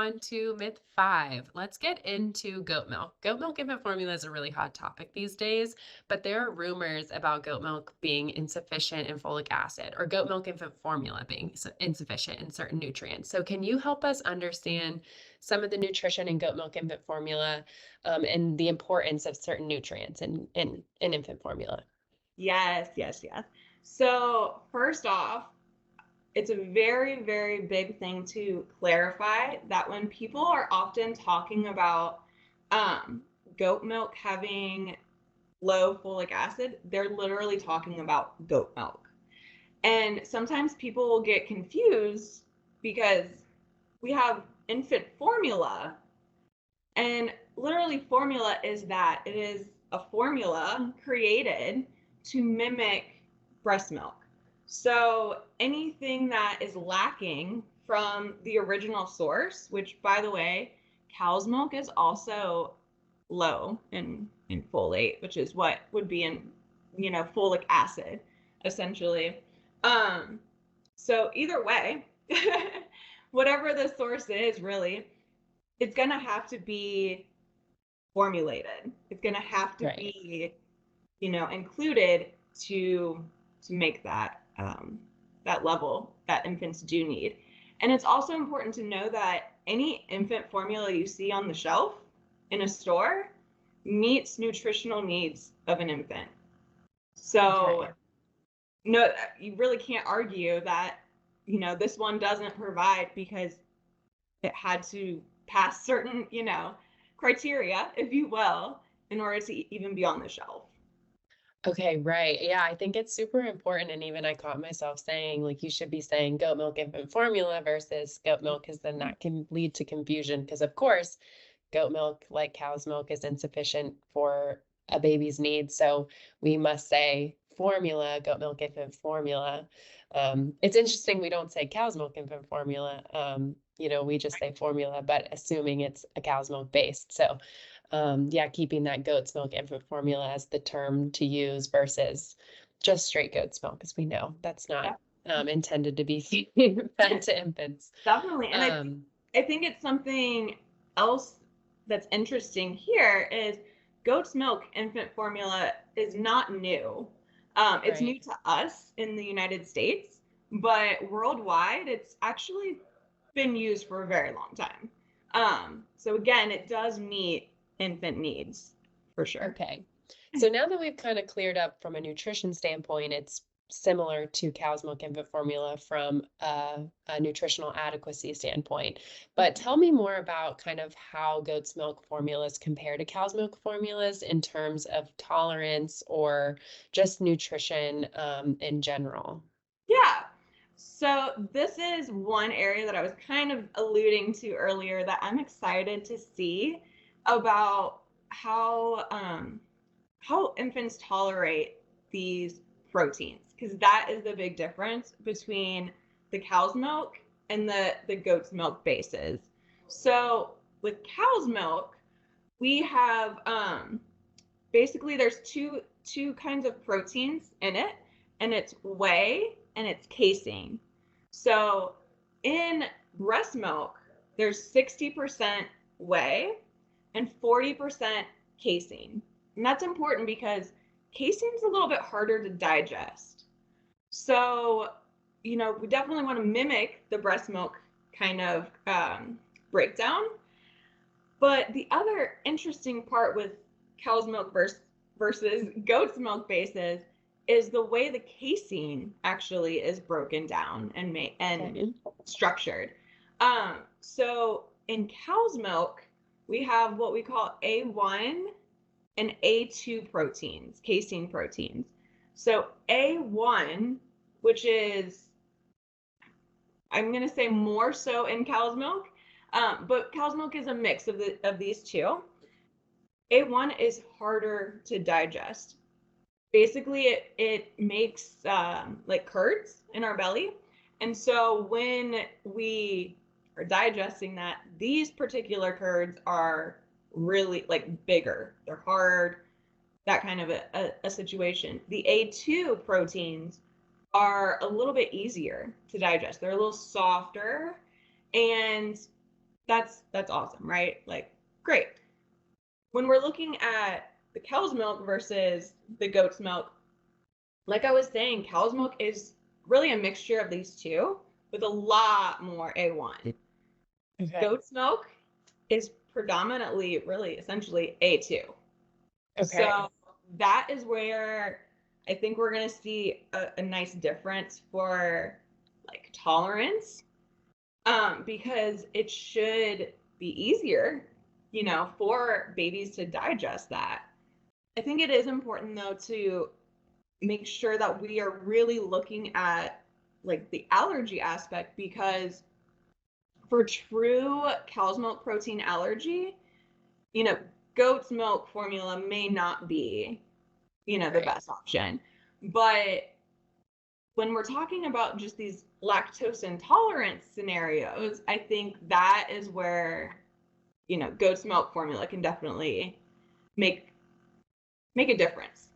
on to myth 5. Let's get into goat milk. Goat milk infant formula is a really hot topic these days, but there are rumors about goat milk being insufficient in folic acid or goat milk infant formula being insufficient in certain nutrients. So, can you help us understand some of the nutrition in goat milk infant formula and the importance of certain nutrients in infant formula? Yes, yes, yes. So, first off, it's a very, very big thing to clarify that when people are often talking about um, goat milk having low folic acid, they're literally talking about goat milk. And sometimes people will get confused because we have infant formula, and literally, formula is that it is a formula created to mimic breast milk. So anything that is lacking from the original source, which by the way, cow's milk is also low in folate, which is what would be in, folic acid, essentially. Um, so either way, whatever the source is, really, it's gonna have to be formulated. It's gonna have to Right. be, included to make that level that infants do need. And it's also important to know that any infant formula you see on the shelf in a store meets nutritional needs of an infant. So Okay. no, you really can't argue that, this one doesn't provide because it had to pass certain, criteria, if you will, in order to even be on the shelf. Okay, right. Yeah, I think it's super important. And even I caught myself saying, like, you should be saying goat milk infant formula versus goat milk, because then that can lead to confusion. Because, of course, goat milk, like cow's milk, is insufficient for a baby's needs. So we must say formula, goat milk infant formula. It's interesting we don't say cow's milk infant formula. We just say formula, but assuming it's a cow's milk based. So yeah, keeping that goat's milk infant formula as the term to use versus just straight goat's milk, as we know that's not intended to be fed to infants. Definitely. And Um, I think it's something else that's interesting here is goat's milk infant formula is not new. It's right. new to us in the United States, but worldwide, it's actually been used for a very long time. So again, it does meet infant needs for sure. Okay. So now that we've kind of cleared up from a nutrition standpoint, it's similar to cow's milk infant formula from a nutritional adequacy standpoint. But tell me more about kind of how goat's milk formulas compare to cow's milk formulas in terms of tolerance or just nutrition in general. Yeah. So this is one area that I was kind of alluding to earlier that I'm excited to see about how infants tolerate these proteins, because that is the big difference between the cow's milk and the goat's milk bases. So with cow's milk, we have basically there's two kinds of proteins in it, and it's whey and it's casein. So in breast milk, there's 60% whey and 40% casein. And that's important because casein's a little bit harder to digest. So, we definitely want to mimic the breast milk kind of breakdown. But the other interesting part with cow's milk versus goat's milk bases is the way the casein actually is broken down and Okay. structured. So in cow's milk, we have what we call A1 and A2 proteins, casein proteins. So A1, which is, I'm going to say more so in cow's milk, but cow's milk is a mix of these two. A1 is harder to digest. Basically, it makes like curds in our belly. And so when we are digesting that, these particular curds are really like bigger, they're hard, that kind of a situation. The A2 proteins are a little bit easier to digest, they're a little softer, and That's awesome, right? Like, great. When we're looking at the cow's milk versus the goat's milk, like I was saying, cow's milk is really a mixture of these two with a lot more A1. Okay. Goat's milk is predominantly, really, essentially A2. Okay. So that is where I think we're going to see a nice difference for like tolerance, because it should be easier, for babies to digest that. I think it is important though to make sure that we are really looking at like the allergy aspect, because for true cow's milk protein allergy, you know, goat's milk formula may not be, the Right. best option. But when we're talking about just these lactose intolerance scenarios, I think that is where, goat's milk formula can definitely make make a difference.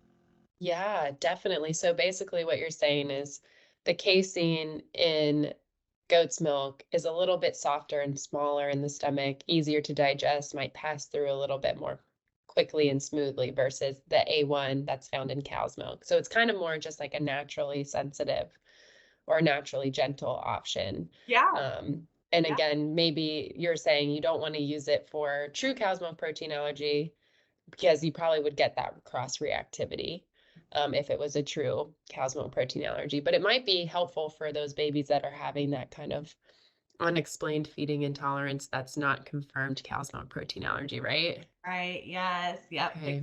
Yeah, definitely. So basically what you're saying is the casein in goat's milk is a little bit softer and smaller in the stomach, easier to digest, might pass through a little bit more quickly and smoothly versus the A1 that's found in cow's milk. So it's kind of more just like a naturally sensitive or naturally gentle option. Yeah. And Yeah. again, maybe you're saying you don't want to use it for true cow's milk protein allergy because you probably would get that cross reactivity if it was a true cow's milk protein allergy. But it might be helpful for those babies that are having that kind of unexplained feeding intolerance that's not confirmed cow's milk protein allergy, right? Right. Yes. Yep. Okay.